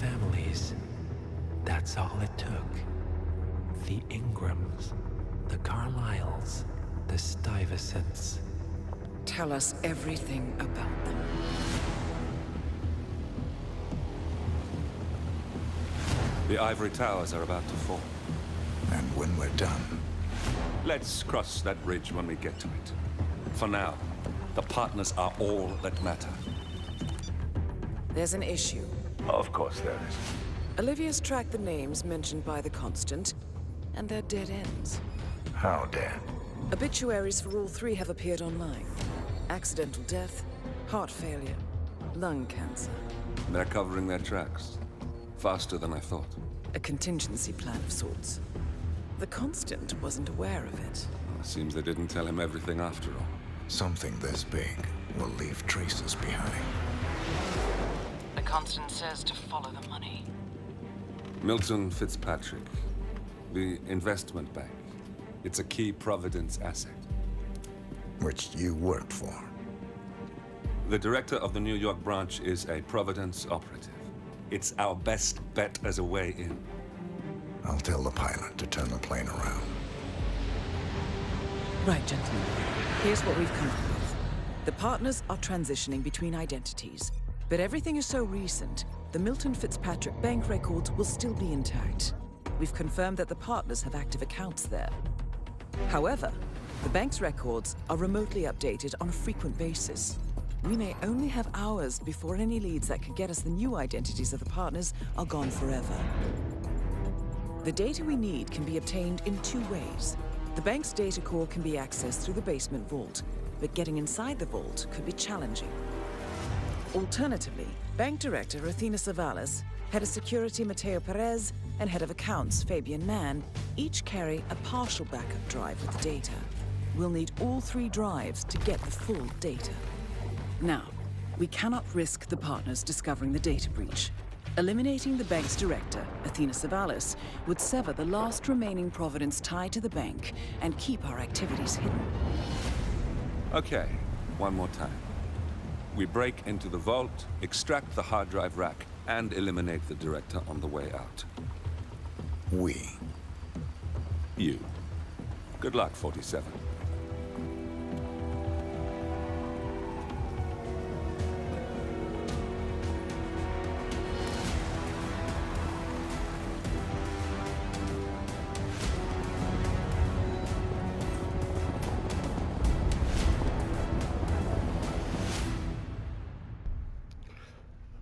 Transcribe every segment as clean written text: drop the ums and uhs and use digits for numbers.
families. That's all it took. The Ingrams, the Carlyles, the Stuyvesants. Tell us everything about them. The ivory towers are about to fall. And when we're done, Let's cross that bridge when we get to it. For now, the partners are all that matter. There's an issue. Of course there is. Olivia's tracked the names mentioned by the Constant, and they're dead ends. how dead? Obituaries for all three have appeared online. Accidental death, heart failure, lung cancer. They're covering their tracks. Faster than I thought. A contingency plan of sorts. The Constant wasn't aware of it. Seems they didn't tell him everything after all. Something this big will leave traces behind. The Constant says to follow the money. Milton Fitzpatrick. The investment bank. It's a key Providence asset. Which you worked for. The director of the New York branch is a Providence operative. It's our best bet as a way in. I'll tell the pilot to turn the plane around. Right, gentlemen. Here's what we've come up with. The partners are transitioning between identities, but everything is so recent, the Milton Fitzpatrick bank records will still be intact. We've confirmed that the partners have active accounts there. However, the bank's records are remotely updated on a frequent basis. We may only have hours before any leads that could get us the new identities of the partners are gone forever. The data we need can be obtained in two ways. The bank's data core can be accessed through the basement vault, but getting inside the vault could be challenging. Alternatively, Bank Director Athena Savalas, Head of Security Mateo Perez, and Head of Accounts Fabian Mann each carry a partial backup drive with the data. We'll need all three drives to get the full data. Now, we cannot risk the partners discovering the data breach. Eliminating the bank's director, Athena Savalas, would sever the last remaining Providence tie to the bank and keep our activities hidden. Okay, one more time. We break into the vault, extract the hard drive rack, and eliminate the director on the way out. We. You. Good luck, 47.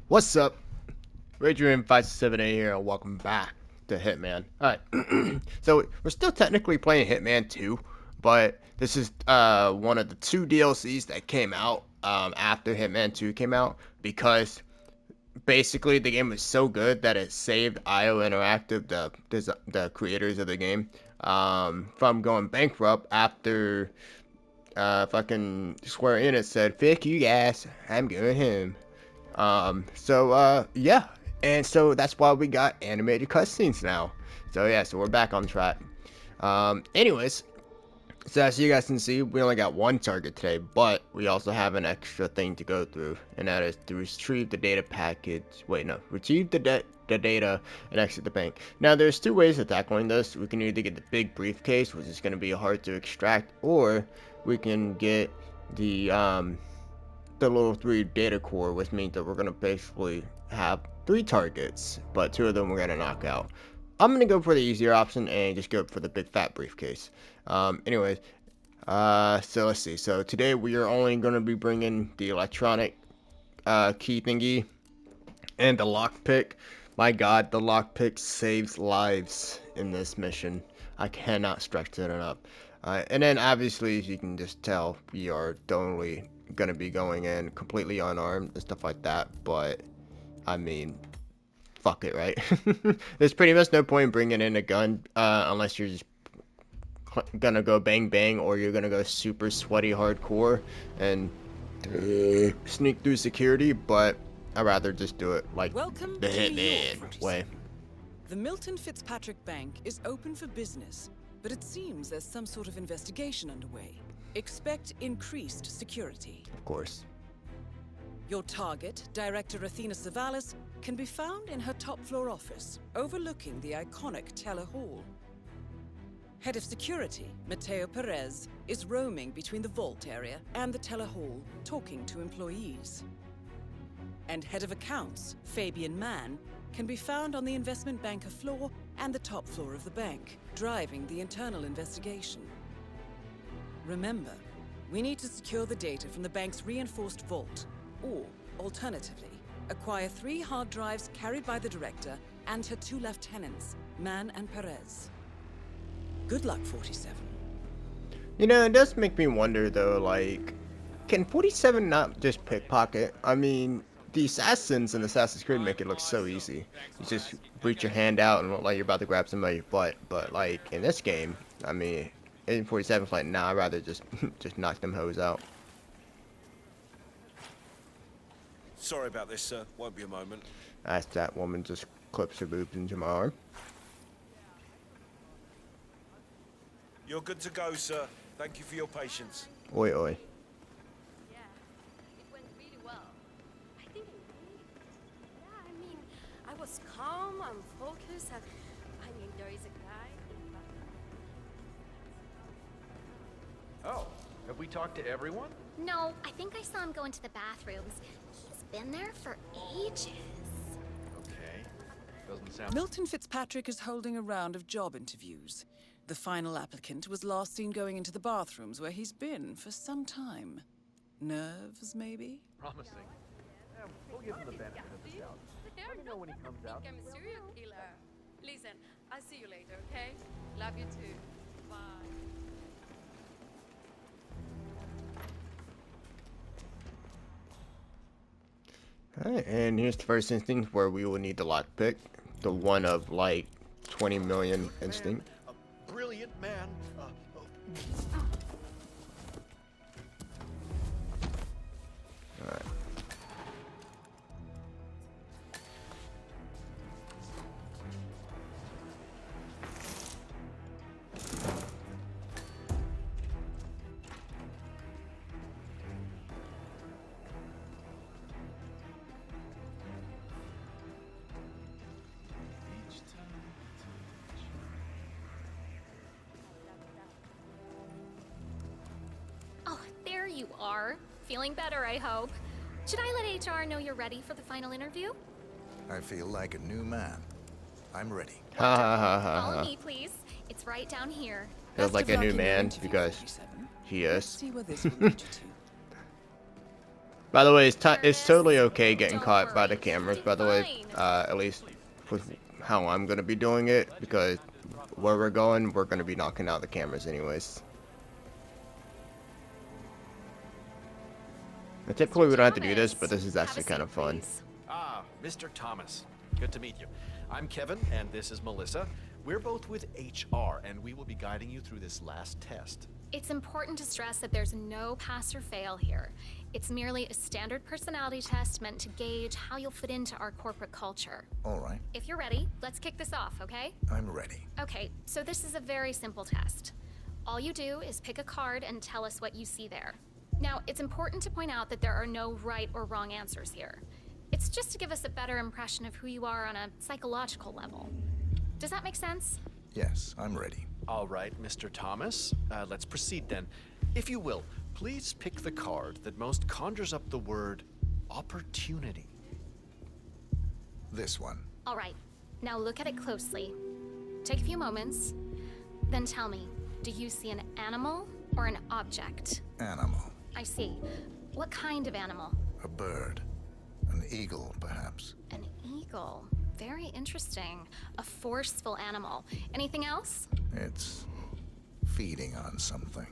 What's up? Adrian578 here, and welcome back to Hitman. Alright, so we're still technically playing Hitman 2, but this is one of the two DLCs that came out after Hitman 2 came out, because basically the game was so good that it saved IO Interactive, the creators of the game, from going bankrupt after fucking Square Enix said, "Fuck you guys, I'm going home." Yeah, and so that's why we got animated cutscenes now. So yeah, so we're back on track. Anyways, so as you guys can see, we only got one target today, but we also have an extra thing to go through, and that is to retrieve the data package. Retrieve the data and exit the bank. Now, there's two ways of tackling this. We can either get the big briefcase, which is going to be hard to extract, or we can get the little 3 data core, which means that we're going to basically have 3 targets, but 2 of them we're going to knock out. I'm going to go for the easier option and just go for the big fat briefcase. Anyways, so let's see. So today we are only going to be bringing the electronic key thingy and the lockpick. My god, the lockpick saves lives in this mission. I cannot stress it enough. And then obviously, as you can just tell, we are totally gonna be going in completely unarmed and stuff like that, but I mean, fuck it, right? There's pretty much no point in bringing in a gun unless you're just gonna go bang bang, or you're gonna go super sweaty hardcore and sneak through security, but I'd rather just do it like Welcome the to New York, Hitman 47. way. The Milton Fitzpatrick Bank is open for business, but it seems there's some sort of investigation underway. Expect increased security. Of course. Your target, Director Athena Savalas, can be found in her top-floor office, overlooking the iconic Teller Hall. Head of Security, Mateo Perez, is roaming between the vault area and the Teller Hall, talking to employees. And Head of Accounts, Fabian Mann, can be found on the investment banker floor and the top floor of the bank, driving the internal investigation. Remember, we need to secure the data from the bank's reinforced vault, or, alternatively, acquire 3 hard drives carried by the director and her 2 lieutenants, Mann and Perez. Good luck, 47. You know, it does make me wonder though, like, can 47 not just pickpocket? I mean, the assassins in Assassin's Creed make it look so easy. You just reach your hand out and look like you're about to grab somebody's butt. But like in this game, I mean, Agent 47's like, nah, I'd rather just knock them hoes out. Sorry about this, sir. Won't be a moment. As that woman just clips her boobs into my arm. You're good to go, sir. Thank you for your patience. Oi, oi. Yeah, it went really well. I think it really. Yeah, I mean, I was calm and focused, and I mean, there is a guy in front. Oh, have we talked to everyone? No, I think I saw him go into the bathrooms. He's been there for ages. Okay. Doesn't sound... Milton Fitzpatrick is holding a round of job interviews. The final applicant was last seen going into the bathrooms where he's been for some time. Nerves, maybe? promising. Yeah, we'll give him the benefit of the doubt. Let me know when he comes out. I'm a serial killer. Listen, I'll see you later, okay? Love you too. Bye. Alright, and here's the first instinct where we will need the lockpick. The one of like 20 million instinct. A brilliant man. Alright. Oh, there you are. Feeling better, I hope. Should I let HR know you're ready for the final interview? I feel like a new man. I'm ready. Ha ha ha ha Follow ha. me, please. It's right down here. Feels Best like of a luck new in your man interview, because 47. he Let's is. see where this will lead you to. By the way, it's totally okay getting Don't caught by the worry, cameras, you'll by the way, do fine. at least with how I'm going to be doing it, because where we're going, we're going to be knocking out the cameras anyways. Now, typically we don't have to do this, but this is Have a actually seat, kind of fun. please. Ah, Mr. Thomas. Good to meet you. I'm Kevin, and this is Melissa. We're both with HR, and we will be guiding you through this last test. It's important to stress that there's no pass or fail here. It's merely a standard personality test meant to gauge how you'll fit into our corporate culture. All right, If you're ready, let's kick this off, okay? I'm ready. Okay, so this is a very simple test. All you do is pick a card and tell us what you see there. Now, it's important to point out that there are no right or wrong answers here. It's just to give us a better impression of who you are on a psychological level. Does that make sense? Yes, I'm ready. All right, Mr. Thomas. Let's proceed then. If you will, please pick the card that most conjures up the word opportunity. This one. All right, now look at it closely. Take a few moments, then tell me, do you see an animal or an object? Animal. I see. What kind of animal? A bird. An eagle, perhaps. An eagle. Very interesting. A forceful animal. Anything else? It's feeding on something.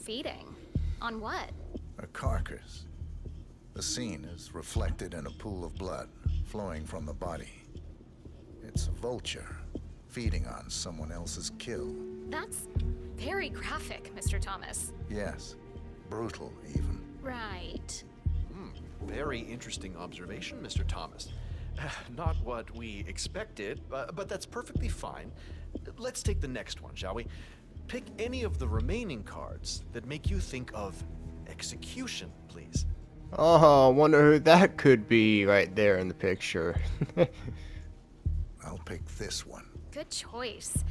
Feeding. On what? A carcass. The scene is reflected in a pool of blood flowing from the body. It's a vulture feeding on someone else's kill. That's very graphic, Mr. Thomas. Yes, brutal even. Right. Very interesting observation, Mr. Thomas. Not what we expected, but that's perfectly fine. Let's take the next one, shall we? Pick any of the remaining cards that make you think of execution, please. Oh, I wonder who that could be right there in the picture. I'll pick this one. Good choice.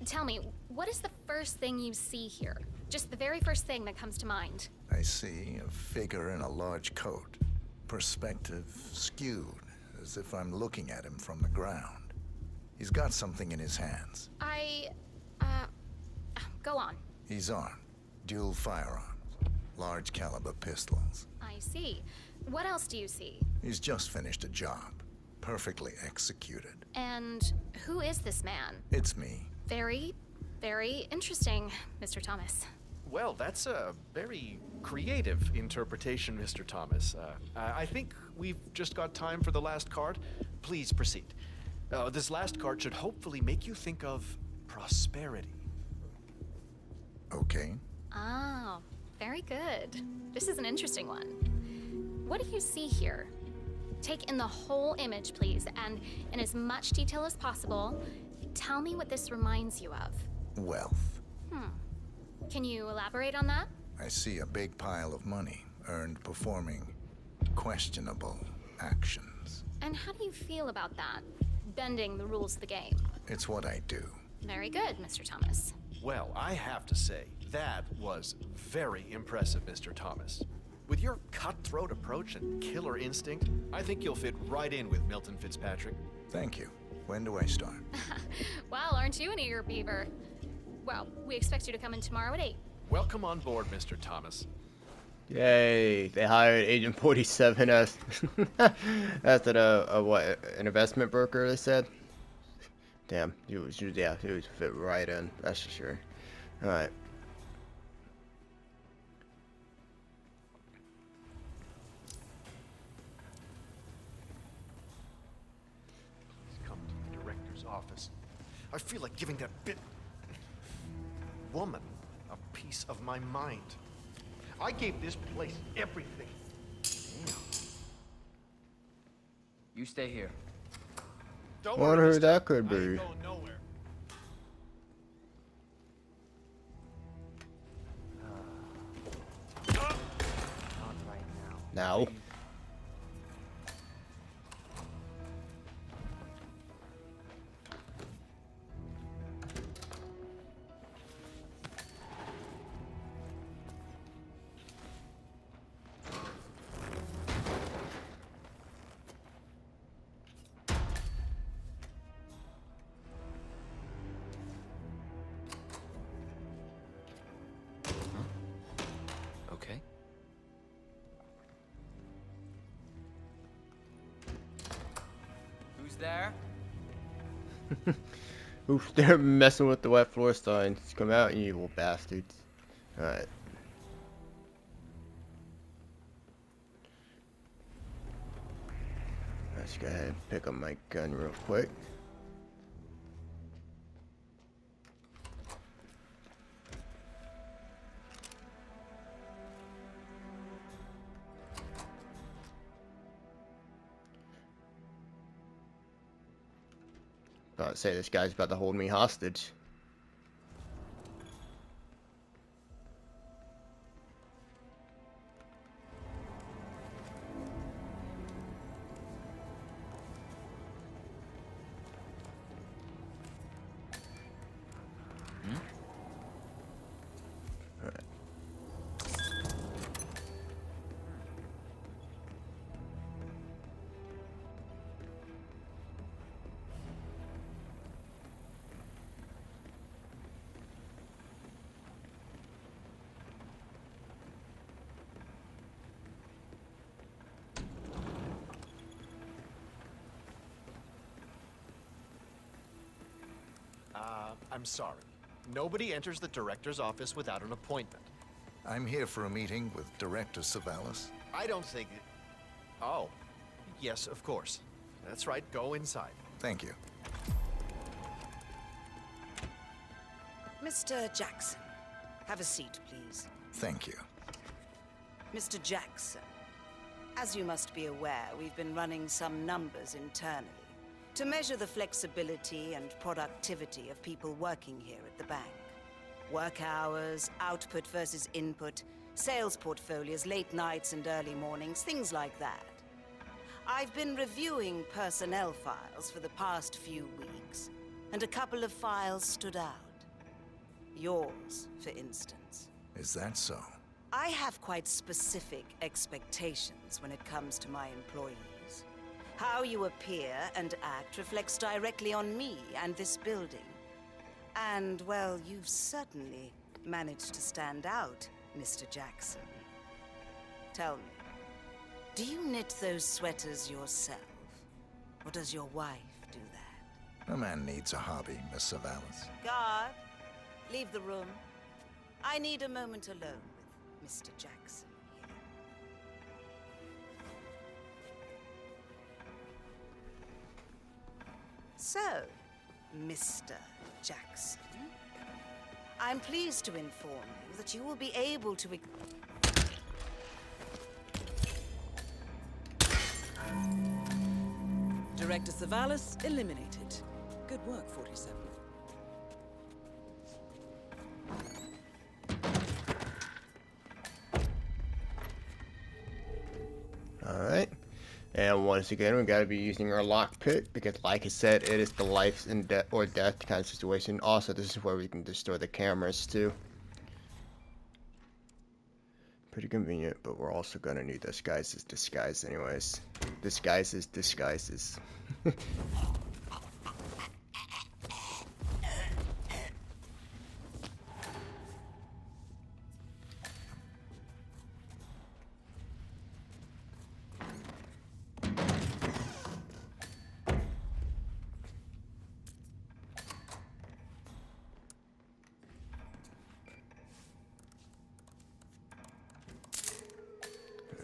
Tell me, what is the first thing you see here? Just the very first thing that comes to mind. I see a figure in a large coat. Perspective skewed, as if I'm looking at him from the ground. He's got something in his hands. Go on. He's armed. Dual firearms. Large caliber pistols. I see. What else do you see? He's just finished a job. Perfectly executed. And who is this man? It's me. Very, very interesting, Mr. Thomas. Well, that's a very creative interpretation, Mr. Thomas. I think we've just got time for the last card. Please proceed. This last card should hopefully make you think of prosperity. Okay. Oh, very good. This is an interesting one. What do you see here? Take in the whole image, please, and in as much detail as possible, tell me what this reminds you of. Wealth. Can you elaborate on that? I see a big pile of money earned performing questionable actions. And how do you feel about that? Bending the rules of the game. It's what I do. Very good, Mr. Thomas. Well, I have to say, that was very impressive, Mr. Thomas. With your cutthroat approach and killer instinct, I think you'll fit right in with Milton Fitzpatrick. Thank you. When do I start? Well, aren't you an eager beaver? Well, we expect you to come in tomorrow at 8. Welcome on board, Mr. Thomas. Yay, they hired Agent 47 as what, an investment broker, they said? Damn, he would fit right in, that's for sure. Alright. Come to the director's office. I feel like giving that woman a piece of my mind. I gave this place everything. Damn. You stay here. Don't Wonder worry, who mister. that could I be. ain't going nowhere. Not right now. Now. Okay. Who's there? Oof, they're messing with the wet floor signs. Come out, you evil bastards. Alright. Let's go ahead and pick up my gun real quick. About to say this guy's about to hold me hostage. Alright. I'm sorry. Nobody enters the director's office without an appointment. I'm here for a meeting with Director Savalas. I don't think it... Oh. Yes, of course. That's right. Go inside. Thank you. Mr. Jackson, have a seat, please. Thank you. Mr. Jackson, as you must be aware, we've been running some numbers internally to measure the flexibility and productivity of people working here at the bank. Work hours, output versus input, Sales portfolios, late nights and early mornings, things like that. I've been reviewing personnel files for the past few weeks, and a couple of files stood out. Yours, for instance. Is that so? I have quite specific expectations when it comes to my employees. How you appear and act reflects directly on me and this building. And, well, you've certainly managed to stand out, Mr. Jackson. Tell me, do you knit those sweaters yourself? Or does your wife do that? A man needs a hobby, Miss Savalas. Guard, leave the room. I need a moment alone with Mr. Jackson here. So, Mr. Jackson, I'm pleased to inform you that you will be able to... Director Savalas eliminated. Good work, 47. Alright. And once again, we gotta be using our lockpick because, like I said, it is the life and death or death kind of situation. Also, this is where we can destroy the cameras too. Pretty convenient, but we're also gonna need this guy's disguise anyways. Disguises. There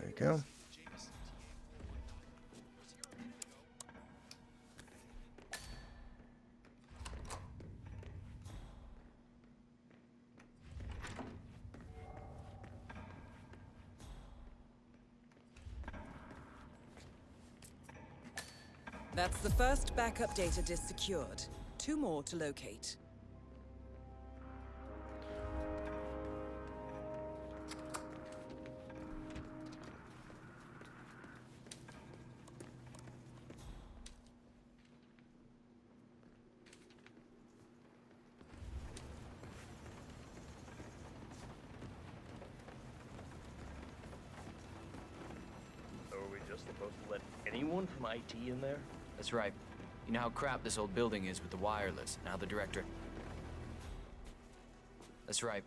we go. That's the first backup data disk secured. 2 more to locate. So are we just supposed to let anyone from IT in there? That's right. You know how crap this old building is with the wireless. Now the director... That's right.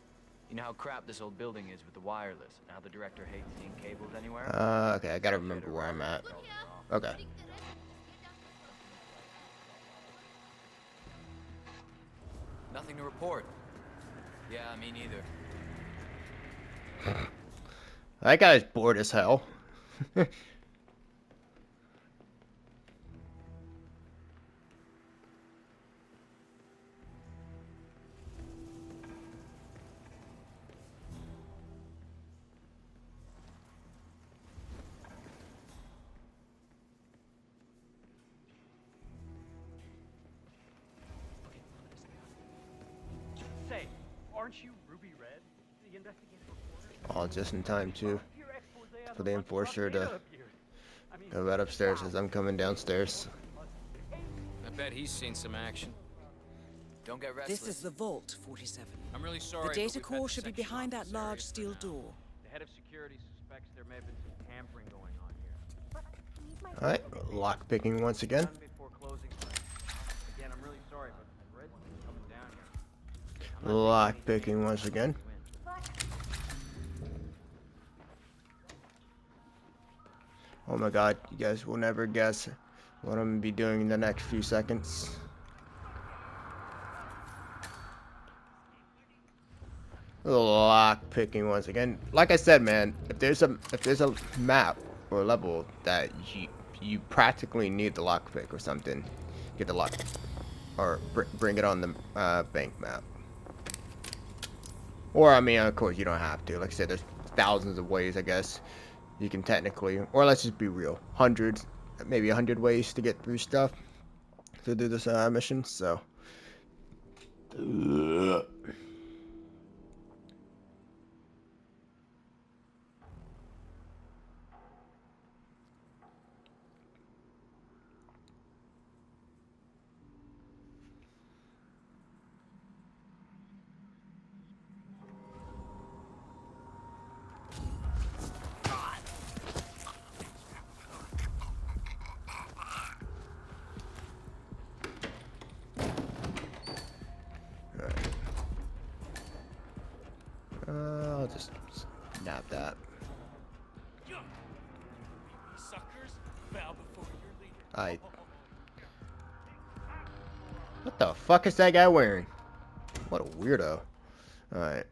You know how crap this old building is with the wireless. Now the director hates seeing cables anywhere. Okay, I gotta remember where I'm at. Okay. Nothing to report. Yeah, me neither. That guy's bored as hell. Say, aren't you Ruby Red, the investigative reporter? All just in time too, for the enforcer to go right upstairs as I'm coming downstairs. I bet he's seen some action. Don't get restless. This is the vault, 47. I'm really sorry. The data but we've had core the should be section behind off that this large area for steel now. door. The head of security suspects there may have been some tampering going on here. Alright, lock picking once again. Done before closing time. Again, I'm really sorry, but Red's coming down here. I'm not Lock taking picking anything once again. to win. Oh my god, you guys will never guess what I'm gonna be doing in the next few seconds. Lock picking once again. Like I said, man, if there's a map or level that you practically need the lock pick or something, get the lock or bring it on the bank map. Or I mean, of course you don't have to. Like I said, there's thousands of ways, I guess. You can technically, or let's just be real, hundreds, maybe 100 ways to get through stuff to do this mission. So, Snap that. I. What the fuck is that guy wearing? What a weirdo. Alright.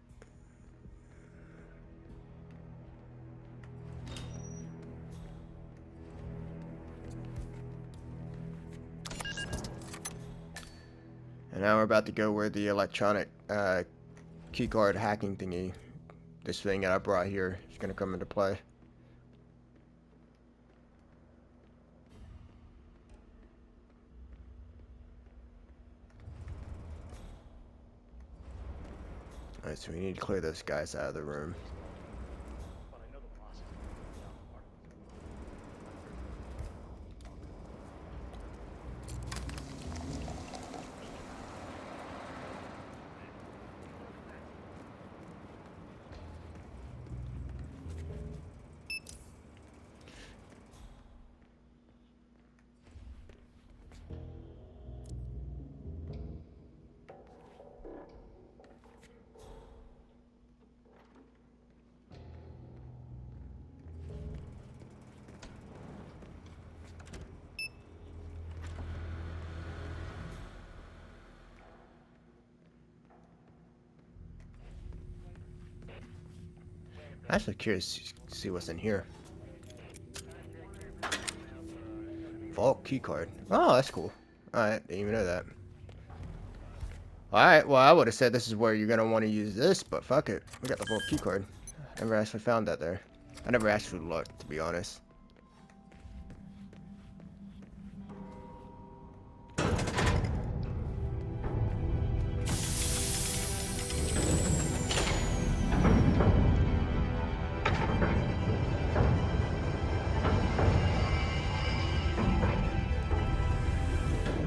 And now we're about to go where the electronic keycard hacking thingy, this thing that I brought here, is going to come into play. Alright, so we need to clear those guys out of the room. I'm actually curious to see what's in here. Vault keycard. Oh, that's cool. Alright, didn't even know that. Alright, well, I would have said this is where you're going to want to use this, but fuck it. We got the vault keycard. Never actually found that there. I never actually looked, to be honest.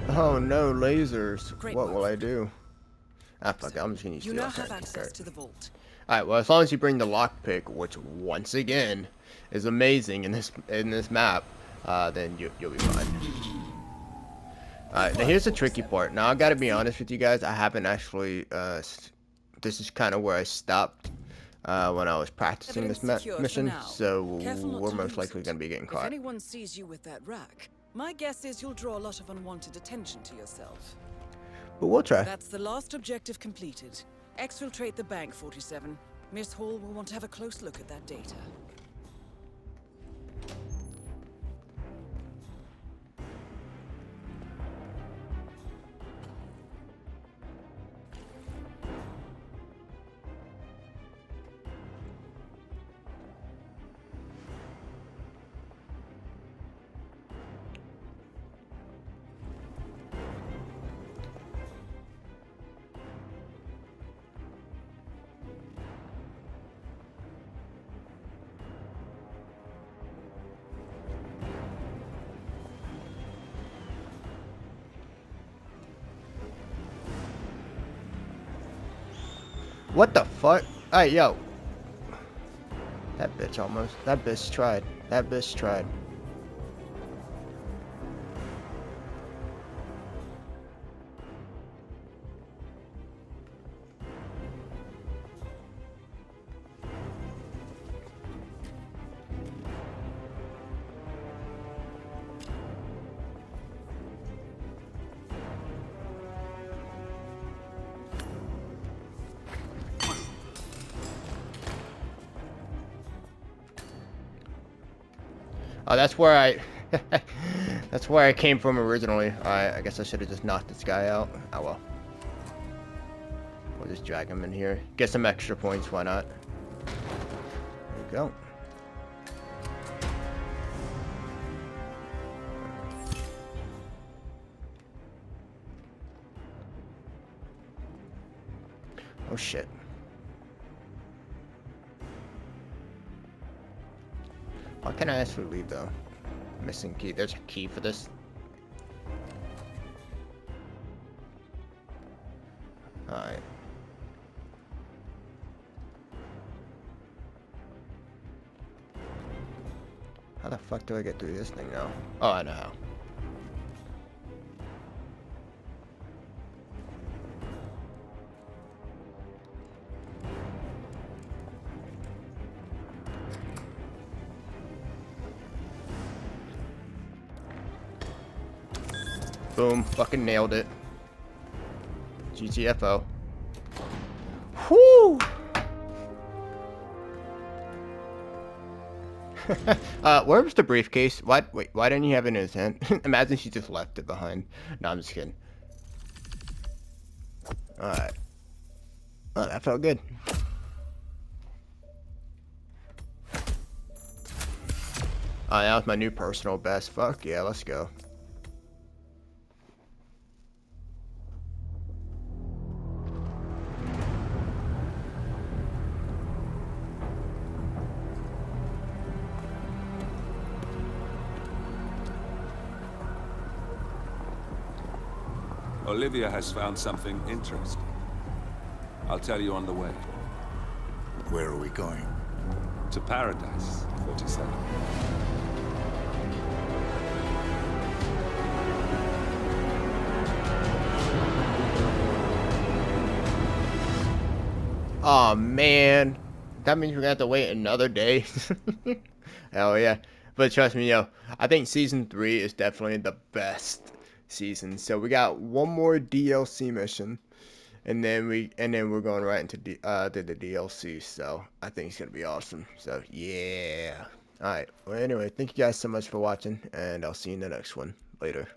Oh no, lasers. What will I do? Ah, fuck it. I'm just gonna use You the now have alternative access card. to the vault. Alright, well, as long as you bring the lockpick, which once again is amazing in this map, then you'll be fine. Alright, now here's the tricky part. Now I gotta be honest with you guys, I haven't actually this is kind of where I stopped when I was practicing this mission, so we're most likely gonna be getting If caught. anyone sees you with that rack, my guess is you'll draw a lot of unwanted attention to yourself. But we'll try. That's the last objective completed. Exfiltrate the bank, 47. Miss Hall will want to have a close look at that data. What the fuck? Hey, yo. That bitch almost. That bitch tried. That bitch tried. Oh, that's where I... that's where I came from originally. I guess I should have just knocked this guy out. Oh well. We'll just drag him in here. Get some extra points, why not? There you go. Oh shit. Why can't I actually leave though? Missing key. There's a key for this. Alright. How the fuck do I get through this thing now? Oh, I know how. Boom. Fucking nailed it. GTFO. Whoo! Where was the briefcase? Wait, why didn't he have it in his hand? Imagine she just left it behind. No, I'm just kidding. Alright. Oh, that felt good. That was my new personal best. Fuck yeah, let's go. Olivia has found something interesting. I'll tell you on the way. Where are we going? To paradise, 47. Oh man, that means we're gonna have to wait another day. Hell yeah. But trust me, yo, I think season 3 is definitely the best season. So we got one more DLC mission, and then we're going right into the DLC. So I think it's gonna be awesome. So yeah. All right. Well, anyway, thank you guys so much for watching, and I'll see you in the next one. Later.